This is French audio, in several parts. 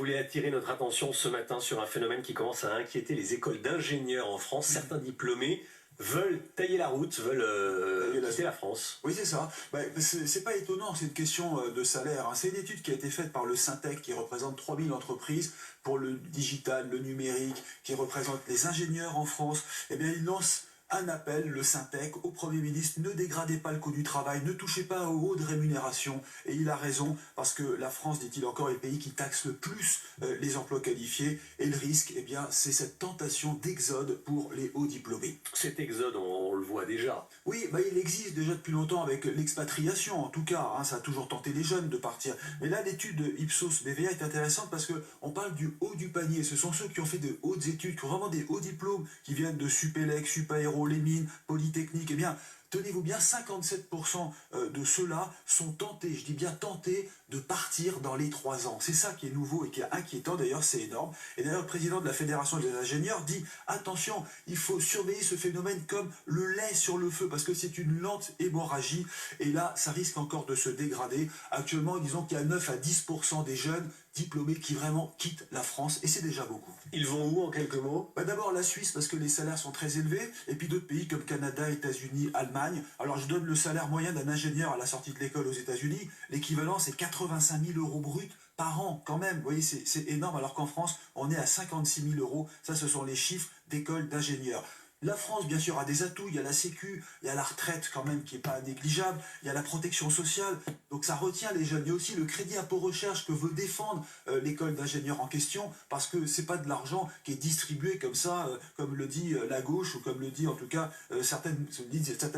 voulais attirer notre attention ce matin sur un phénomène qui commence à inquiéter les écoles d'ingénieurs en France. Certains diplômés veulent tailler la route, veulent quitter la France. Oui, c'est ça. C'est pas étonnant, c'est une question de salaire, hein. C'est une étude qui a été faite par le Syntec, qui représente 3000 entreprises pour le digital, le numérique, qui représente les ingénieurs en France. Eh bien, il lance un appel, le Syntec, au Premier ministre: ne dégradez pas le coût du travail, ne touchez pas aux hauts de rémunération. Et il a raison, parce que la France, dit-il encore, est le pays qui taxe le plus les emplois qualifiés. Et le risque, eh bien, c'est cette tentation d'exode pour les hauts diplômés. Cet exode, on le voit déjà. Oui, il existe déjà depuis longtemps avec l'expatriation, en tout cas, hein, ça a toujours tenté les jeunes de partir. Mais là, l'étude Ipsos BVA est intéressante parce qu'on parle du haut du panier. Ce sont ceux qui ont fait de hautes études, qui ont vraiment des hauts diplômes, qui viennent de Supélec, Supaéro, les mines, Polytechnique. Eh bien, tenez-vous bien, 57% de ceux-là sont tentés, je dis bien tentés, de partir dans les 3 ans. C'est ça qui est nouveau et qui est inquiétant, d'ailleurs c'est énorme. Et d'ailleurs le président de la Fédération des ingénieurs dit: attention, il faut surveiller ce phénomène comme le lait sur le feu, parce que c'est une lente hémorragie, et là ça risque encore de se dégrader. Actuellement, disons qu'il y a 9 à 10% des jeunes diplômés qui vraiment quittent la France, et c'est déjà beaucoup. Ils vont où, en quelques mots? D'abord la Suisse, parce que les salaires sont très élevés, et puis d'autres pays comme Canada, États-Unis, Allemagne. Alors je donne le salaire moyen d'un ingénieur à la sortie de l'école aux États-Unis, l'équivalent c'est 85 000 euros bruts par an quand même. Vous voyez, c'est énorme, alors qu'en France on est à 56 000 euros. Ça, ce sont les chiffres d'écoles d'ingénieurs. La France, bien sûr, a des atouts. Il y a la Sécu, il y a la retraite quand même qui n'est pas négligeable, il y a la protection sociale, donc ça retient les jeunes. Il y a aussi le crédit impôt recherche que veut défendre l'école d'ingénieurs en question, parce que c'est pas de l'argent qui est distribué comme ça, comme le dit la gauche, ou comme le dit en tout cas certaines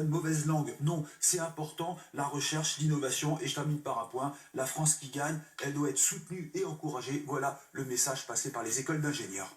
mauvaises langues. Non, c'est important, la recherche, l'innovation. Et je termine par un point: la France qui gagne, elle doit être soutenue et encouragée. Voilà le message passé par les écoles d'ingénieurs.